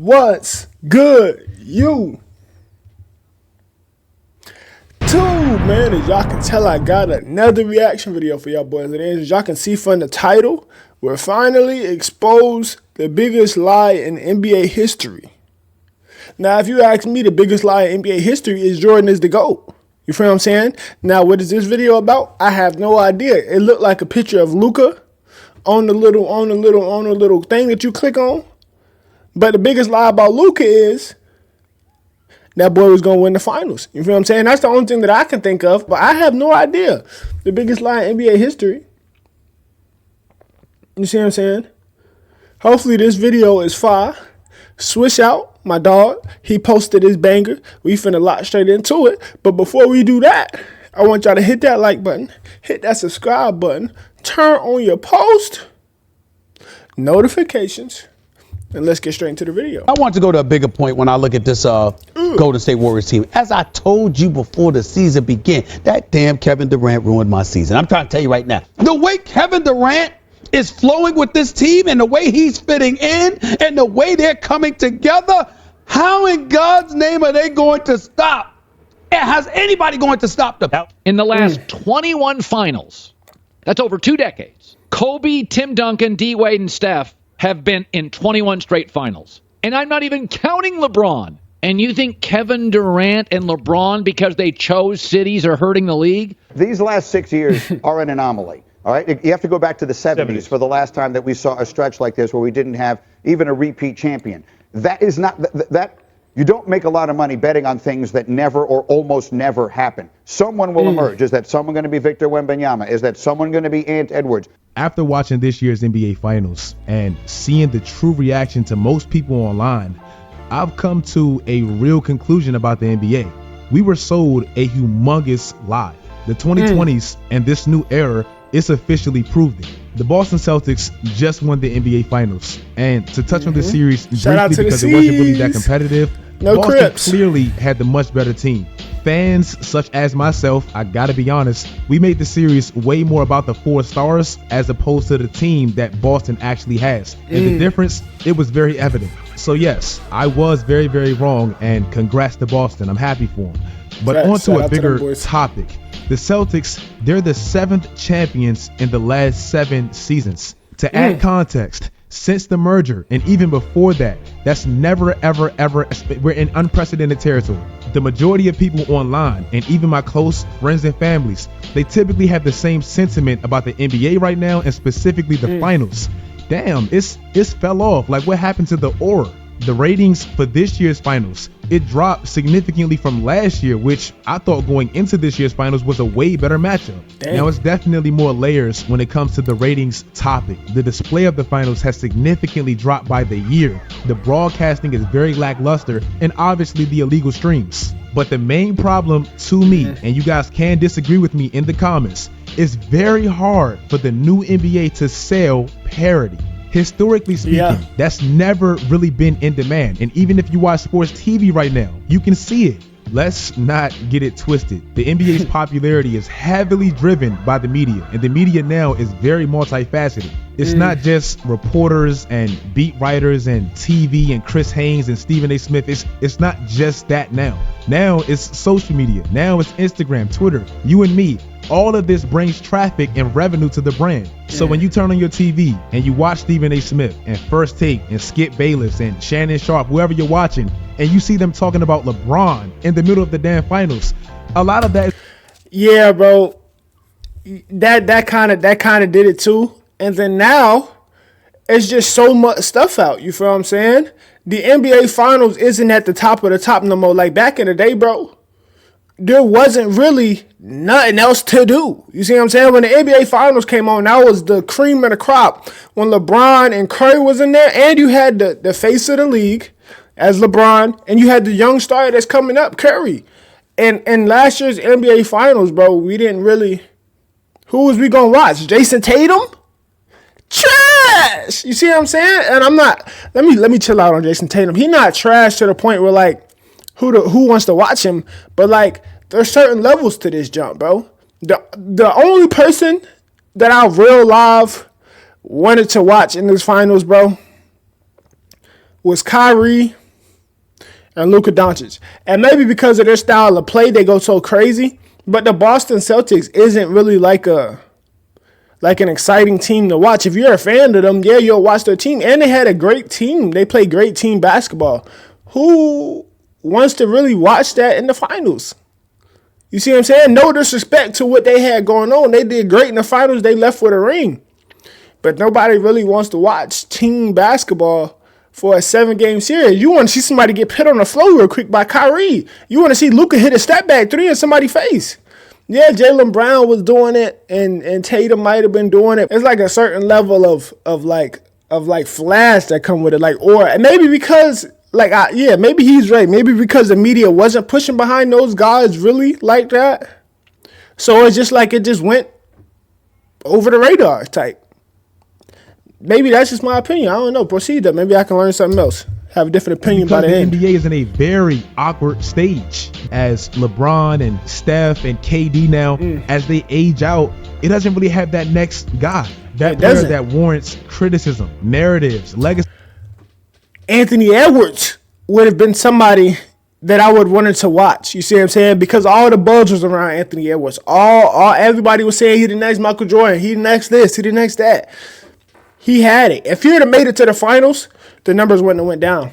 What's good, you? Man, as y'all can tell, I got another reaction video for y'all boys. As y'all can see from the title, we're finally exposed the biggest lie in NBA history. Now, if you ask me, the biggest lie in NBA history is Jordan is the GOAT. You feel what I'm saying? Now, what is this video about? I have no idea. It looked like a picture of Luka on the little thing that you click on. But the biggest lie about Luka is that boy was going to win the finals. You feel what I'm saying? That's the only thing that I can think of. But I have no idea. The biggest lie in NBA history. You see what I'm saying? Hopefully this video is fire. Swish out, my dog. He posted his banger. We finna lock straight into it. But before we do that, I want y'all to hit that like button. Hit that subscribe button. Turn on your post notifications. And let's get straight into the video. I want to go to a bigger point when I look at this Golden State Warriors team. As I told you before the season began, that damn Kevin Durant ruined my season. I'm trying to tell you right now. The way Kevin Durant is flowing with this team and the way he's fitting in and the way they're coming together, how in God's name are they going to stop? How's anybody going to stop them? In the last 21 finals, that's over 2 decades, Kobe, Tim Duncan, D. Wade, and Steph have been in 21 straight finals. And I'm not even counting LeBron. And you think Kevin Durant and LeBron, because they chose cities, are hurting the league? These last 6 years are an anomaly. All right, you have to go back to the 70s for the last time that we saw a stretch like this where we didn't have even a repeat champion. That is not that you don't make a lot of money betting on things that never or almost never happen. Someone will emerge. Is that someone going to be Victor Wembanyama? Is that someone going to be Ant Edwards? After watching this year's NBA Finals and seeing the true reaction to most people online, I've come to a real conclusion about the NBA. We were sold a humongous lie. The 2020s and this new era is officially proved it. The Boston Celtics just won the NBA Finals. And to touch on the series briefly because it wasn't really that competitive, Boston clearly had the much better team. Fans such as myself, I gotta be honest, we made the series way more about the 4 stars as opposed to the team that Boston actually has. And the difference, it was very evident. So yes, I was very, very wrong, and congrats to Boston. I'm happy for them. But on to a bigger topic. The Celtics, they're the 7th champions in the last 7 seasons. To add context, since the merger and even before that, that's never, ever, we're in unprecedented territory. The majority of people online and even my close friends and families, they typically have the same sentiment about the NBA right now and specifically the finals. Damn, it's fell off. Like, what happened to the aura? The ratings for this year's finals, it dropped significantly from last year, which I thought going into this year's finals was a way better matchup. Now it's definitely more layers when it comes to the ratings topic. The display of the finals has significantly dropped by the year. The broadcasting is very lackluster and obviously the illegal streams. But the main problem to me, and you guys can disagree with me in the comments, it's very hard for the new NBA to sell parity. Historically speaking, that's never really been in demand. And even if you watch sports TV right now, you can see it. Let's not get it twisted. The NBA's popularity is heavily driven by the media, and the media now is very multifaceted. It's not just reporters and beat writers and TV and Chris Haynes and Stephen A. Smith. It's not just that now. Now it's social media. Now it's Instagram, Twitter, you and me. All of this brings traffic and revenue to the brand. So when you turn on your TV and you watch Stephen A. Smith and First Take and Skip Bayless and Shannon Sharp, whoever you're watching, and you see them talking about LeBron in the middle of the damn finals, a lot of that. Yeah, bro. That kind of did it too. And then now it's just so much stuff out. You feel what I'm saying? The NBA Finals isn't at the top of the top no more. Like back in the day, bro, there wasn't really nothing else to do. You see what I'm saying? When the NBA Finals came on, that was the cream of the crop. When LeBron and Curry was in there, and you had the face of the league as LeBron, and you had the young star that's coming up, Curry. And last year's NBA Finals, bro, we didn't really. Who was we gonna watch? Jason Tatum? Trash. You see what I'm saying? And I'm not. Let me chill out on Jason Tatum. He not trash to the point where like who wants to watch him, but like there's certain levels to this jump, bro. The only person that I real live wanted to watch in this finals, bro, was Kyrie and Luka Doncic. And maybe because of their style of play, they go so crazy. But the Boston Celtics isn't really like an exciting team to watch. If you're a fan of them, yeah, you'll watch their team. And they had a great team. They play great team basketball. Who wants to really watch that in the finals? You see what I'm saying? No disrespect to what they had going on. They did great in the finals. They left with a ring. But nobody really wants to watch team basketball for a 7-game series. You want to see somebody get put on the floor real quick by Kyrie. You want to see Luka hit a step back 3 in somebody's face. Yeah, Jaylen Brown was doing it, and Tatum might have been doing it. It's like a certain level of flash that come with it. And maybe because maybe he's right. Maybe because the media wasn't pushing behind those guys really like that. So it's just like it just went over the radar type. Maybe that's just my opinion. I don't know. Proceed though. Maybe I can learn something else. Have a different opinion by the end. The NBA is in a very awkward stage as LeBron and Steph and KD now, as they age out, it doesn't really have that next guy. That player that warrants criticism, narratives, legacy. Anthony Edwards would have been somebody that I would wanted to watch. You see what I'm saying? Because all the buzz was around Anthony Edwards. Everybody was saying he the next Michael Jordan. He the next this. He the next that. He had it. If he would have made it to the finals, the numbers wouldn't have went down.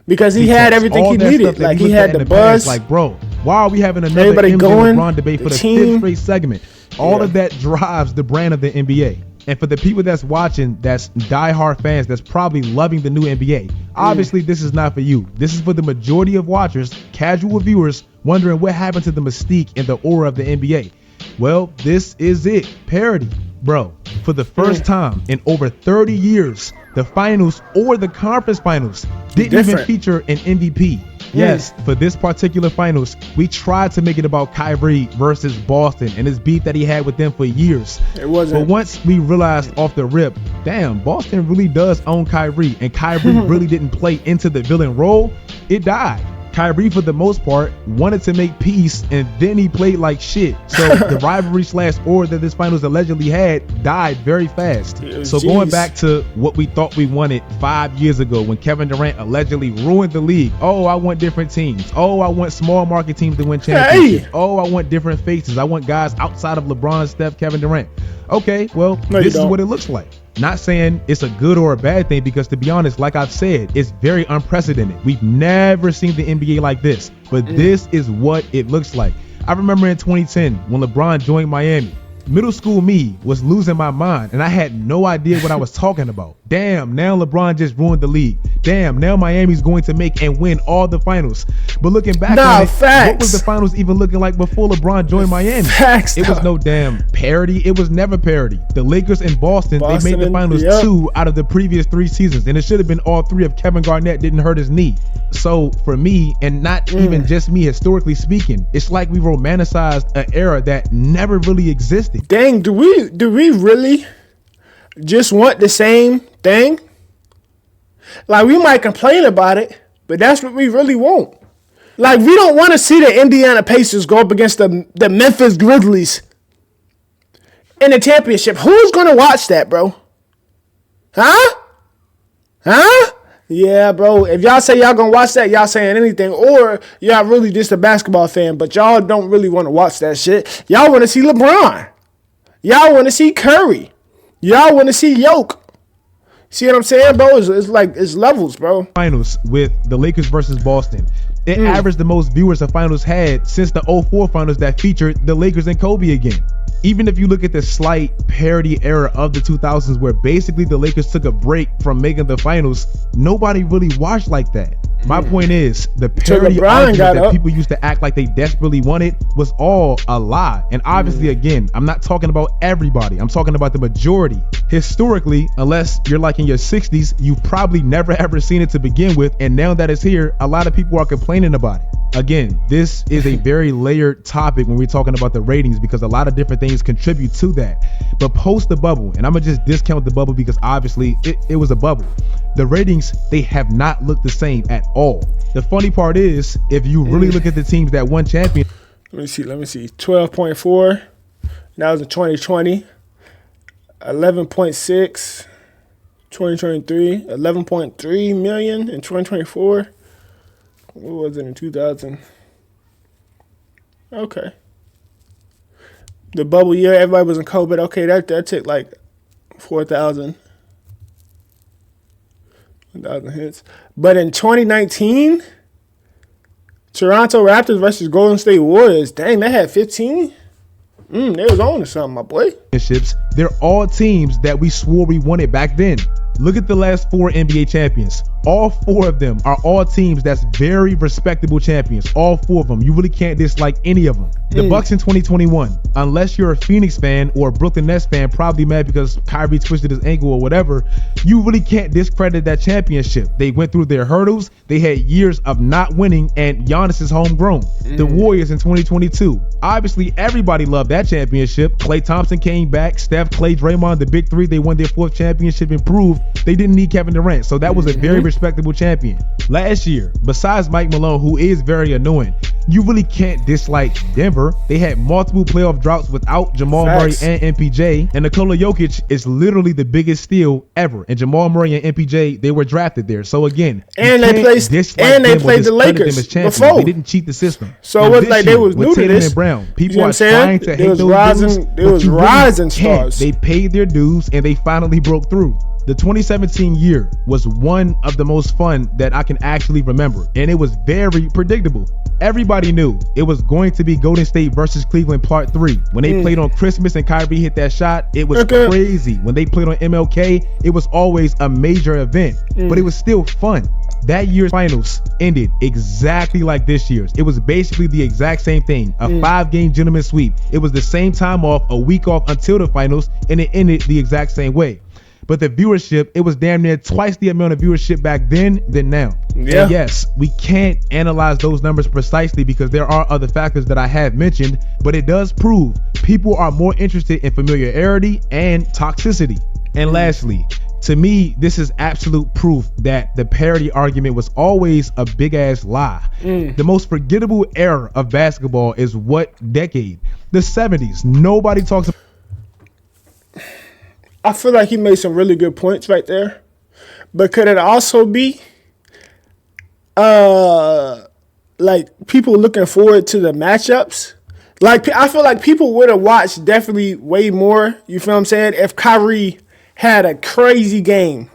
Because he had everything he needed. Like, he had the buzz. Like, bro, why are we having another MJ LeBron debate for the 5th straight segment? All of that drives the brand of the NBA. And for the people that's watching, that's diehard fans, that's probably loving the new NBA, obviously this is not for you. This is for the majority of watchers, casual viewers, wondering what happened to the mystique and the aura of the NBA. Well, this is it. Parody. Bro, for the first time in over 30 years, the finals or the conference finals didn't even feature an MVP. Yes, for this particular finals, we tried to make it about Kyrie versus Boston and his beef that he had with them for years. It wasn't. But once we realized off the rip, damn, Boston really does own Kyrie, and Kyrie really didn't play into the villain role, it died. Kyrie, for the most part, wanted to make peace, and then he played like shit. So the rivalry / aura that this finals allegedly had died very fast. So going back to what we thought we wanted 5 years ago when Kevin Durant allegedly ruined the league. Oh, I want different teams. Oh, I want small market teams to win championships. Oh, I want different faces. I want guys outside of LeBron, Steph, Kevin Durant. Okay, well, this is what it looks like. Not saying it's a good or a bad thing, because to be honest, like I've said, it's very unprecedented. We've never seen the NBA like this, but this is what it looks like. I remember in 2010 when LeBron joined Miami, middle school me was losing my mind, and I had no idea what I was talking about. Damn, now LeBron just ruined the league. Damn, now Miami's going to make and win all the finals. But looking back on it, what was the finals even looking like before LeBron joined Miami? It was no damn parody. It was never parody. The Lakers and Boston, they made the finals 2 out of the previous 3 seasons, and it should have been all 3 if Kevin Garnett didn't hurt his knee. So for me, and not even just me, historically speaking, it's like we romanticized an era that never really existed. Dang, do we really just want the same thing? Like, we might complain about it, but that's what we really want. Like, we don't want to see the Indiana Pacers go up against the Memphis Grizzlies in the championship. Who's going to watch that, bro? Huh? Yeah, bro. If y'all say y'all going to watch that, y'all saying anything. Or y'all really just a basketball fan, but y'all don't really want to watch that shit. Y'all want to see LeBron. Y'all want to see Curry. Y'all want to see Yoke. See what I'm saying, bro? It's like, it's levels, bro. Finals with the Lakers versus Boston. It averaged the most viewers the finals had since the 04 finals that featured the Lakers and Kobe again. Even if you look at the slight parody era of the 2000s where basically the Lakers took a break from making the finals, nobody really watched like that. My point is, the parody argument that people used to act like they desperately wanted was all a lie. And obviously, again, I'm not talking about everybody. I'm talking about the majority. Historically, unless you're like in your 60s, you've probably never ever seen it to begin with. And now that it's here, a lot of people are complaining about it. Again, this is a very layered topic when we're talking about the ratings, because a lot of different things contribute to that. But post the bubble, and I'm gonna just discount the bubble because obviously it was a bubble. The ratings, they have not looked the same at all. The funny part is, if you really look at the teams that won champion. Let me see. 12.4. That was in 2020. 11.6. 2023, 11.3 million in 2024. What was it in 2000? Okay. The bubble year, everybody was in COVID. Okay, that took like 4,000 hits. But in 2019, Toronto Raptors versus Golden State Warriors, dang, they had 15. They was on to something, my boy. They're all teams that we swore we wanted back then. Look at the last 4 NBA champions. All 4 of them are all teams that's very respectable champions. All 4 of them. You really can't dislike any of them. The Bucks in 2021, unless you're a Phoenix fan or a Brooklyn Nets fan, probably mad because Kyrie twisted his ankle or whatever, you really can't discredit that championship. They went through their hurdles. They had years of not winning, and Giannis is homegrown. The Warriors in 2022. Obviously, everybody loved that championship. Klay Thompson came back. Steph, Klay, Draymond, the big 3, they won their 4th championship and proved they didn't need Kevin Durant. So that was a very respectable champion. Last year, besides Mike Malone, who is very annoying, you really can't dislike Denver. They had multiple playoff droughts without Jamal Murray and MPJ, and Nikola Jokic is literally the biggest steal ever. And Jamal Murray and MPJ, they were drafted there. So again, and they played the Lakers before. They didn't cheat the system. So it was like they was new to this. And Brown, people are trying to hate those dudes. There was rising stars. They paid their dues and they finally broke through. The 2017 year was one of the most fun that I can actually remember, and it was very predictable. Everybody knew it was going to be Golden State versus Cleveland Part 3. When they played on Christmas and Kyrie hit that shot, it was crazy. When they played on MLK, it was always a major event, but it was still fun. That year's finals ended exactly like this year's. It was basically the exact same thing, a 5-game gentleman sweep. It was the same time off, a week off until the finals, and it ended the exact same way. But the viewership, it was damn near twice the amount of viewership back then than now. Yeah. And yes, we can't analyze those numbers precisely because there are other factors that I have mentioned, but it does prove people are more interested in familiarity and toxicity. And lastly, to me, this is absolute proof that the parity argument was always a big ass lie. The most forgettable era of basketball is what decade? The 70s. Nobody talks about. I feel like he made some really good points right there. But could it also be like people looking forward to the matchups? Like, I feel like people would have watched definitely way more, you feel what I'm saying, if Kyrie had a crazy game.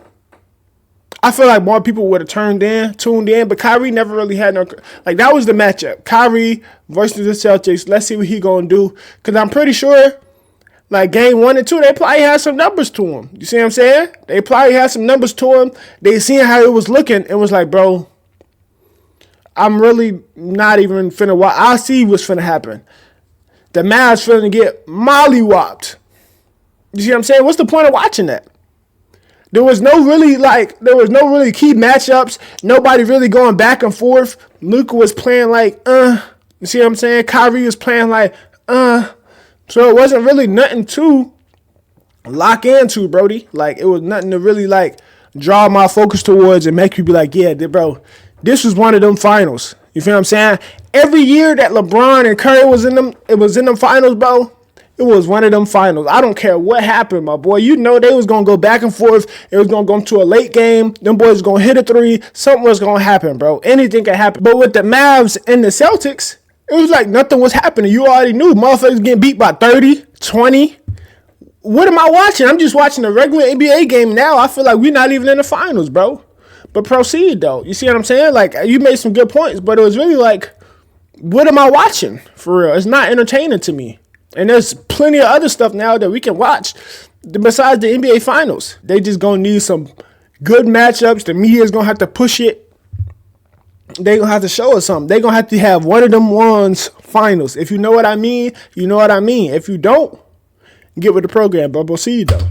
I feel like more people would have tuned in, but Kyrie never really had no, like, that was the matchup. Kyrie versus the Celtics. Let's see what he gonna do. Because I'm pretty sure, like, game 1 and 2, they probably had some numbers to him. You see what I'm saying? They probably had some numbers to him. They seen how it was looking and was like, bro, I'm really not even finna watch. I see what's finna happen. The Mavs finna get mollywopped. You see what I'm saying? What's the point of watching that? There was no really key matchups. Nobody really going back and forth. Luka was playing like, You see what I'm saying? Kyrie was playing like, So it wasn't really nothing to lock into, Brody. Like, it was nothing to really, like, draw my focus towards and make you be like, yeah, bro, this was one of them finals. You feel what I'm saying? Every year that LeBron and Curry was in them finals, bro, it was one of them finals. I don't care what happened, my boy. You know they was going to go back and forth. It was going to go into a late game. Them boys going to hit a 3. Something was going to happen, bro. Anything can happen. But with the Mavs and the Celtics, it was like nothing was happening. You already knew motherfuckers getting beat by 30, 20. What am I watching? I'm just watching a regular NBA game now. I feel like we're not even in the finals, bro. But proceed, though. You see what I'm saying? Like, you made some good points, but it was really like, what am I watching? For real. It's not entertaining to me. And there's plenty of other stuff now that we can watch besides the NBA finals. They just going to need some good matchups. The media's going to have to push it. They're going to have to show us something. They're going to have one of them ones finals. If you know what I mean, you know what I mean. If you don't, get with the program, but we'll see you, though.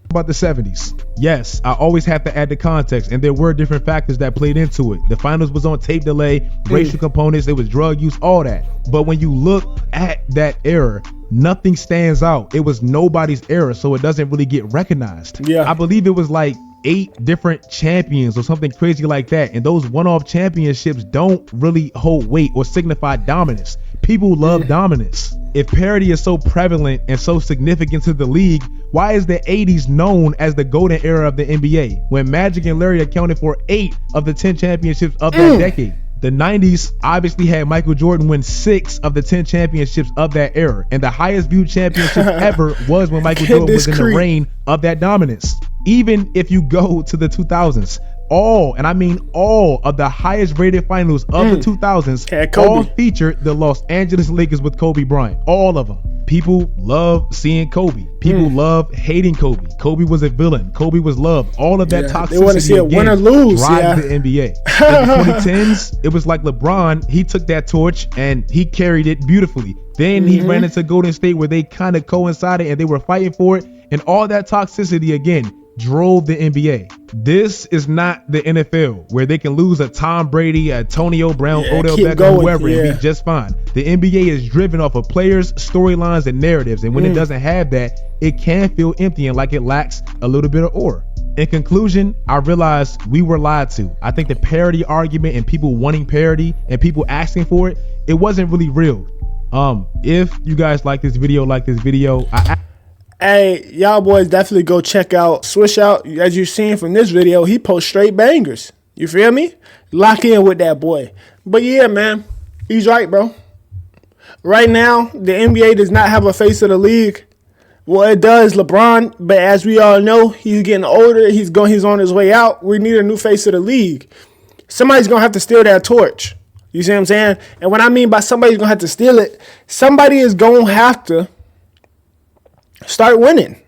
About the 70s. Yes, I always have to add the context, and there were different factors that played into it. The finals was on tape delay, racial components, it was drug use, all that. But when you look at that era, nothing stands out. It was nobody's era, so it doesn't really get recognized. Yeah. I believe it was like 8 different champions or something crazy like that, and those one-off championships don't really hold weight or signify dominance. People love dominance. If parity is so prevalent and so significant to the league, why is the 80s known as the golden era of the NBA, when Magic and Larry accounted for 8 of the 10 championships of that decade? The 90s obviously had Michael Jordan win 6 of the 10 championships of that era, and the highest viewed championship ever was when Michael Jordan was in the reign of that dominance. Even if you go to the 2000s, all, and I mean all, of the highest rated finals of the 2000s all featured the Los Angeles Lakers with Kobe Bryant. All of them. People love seeing Kobe. People love hating Kobe. Kobe was a villain. Kobe was loved. All of that toxicity they want to see it win or lose, drives the NBA. In the 2010s, it was like LeBron. He took that torch and he carried it beautifully. Then he ran into Golden State where they kind of coincided and they were fighting for it. And all that toxicity again drove the NBA. This is not the NFL where they can lose a Tom Brady, a Antonio Brown, Odell Beckham, whoever, and be just fine. The NBA is driven off of players, storylines, and narratives. And when it doesn't have that, it can feel empty and like it lacks a little bit of aura. In conclusion, I realized we were lied to. I think the parity argument and people wanting parity and people asking for it, it wasn't really real. If you guys like this video, hey, y'all boys definitely go check out Swish Out. As you've seen from this video, he posts straight bangers. You feel me? Lock in with that boy. But yeah, man, he's right, bro. Right now, the NBA does not have a face of the league. Well, it does, LeBron, but as we all know, he's getting older. He's on his way out. We need a new face of the league. Somebody's going to have to steal that torch. You see what I'm saying? And what I mean by somebody's going to have to steal it, somebody is going to have to start winning.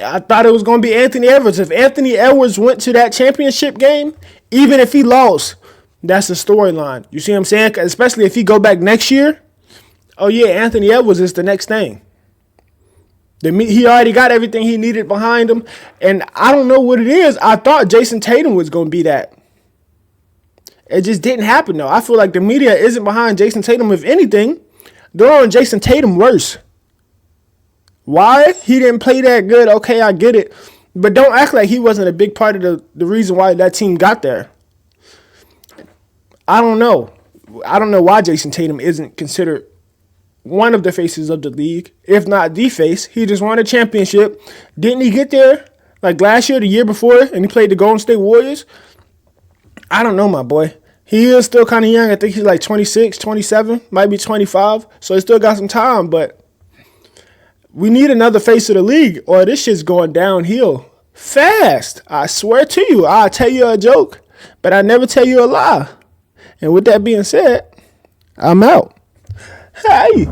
I thought it was going to be Anthony Edwards. If Anthony Edwards went to that championship game, even if he lost, that's the storyline. You see what I'm saying? Especially if he go back next year. Oh, yeah, Anthony Edwards is the next thing. He already got everything he needed behind him. And I don't know what it is. I thought Jason Tatum was going to be that. It just didn't happen, though. I feel like the media isn't behind Jason Tatum. If anything, they're on Jason Tatum worse. Why? He didn't play that good. Okay, I get it. But don't act like he wasn't a big part of the reason why that team got there. I don't know. I don't know why Jason Tatum isn't considered one of the faces of the league, if not the face. He just won a championship. Didn't he get there like last year, the year before, and he played the Golden State Warriors? I don't know, my boy. He is still kind of young. I think he's like 26, 27, might be 25. So he still got some time, but we need another face of the league or this shit's going downhill fast. I swear to you, I'll tell you a joke, but I never tell you a lie. And with that being said, I'm out. Hey.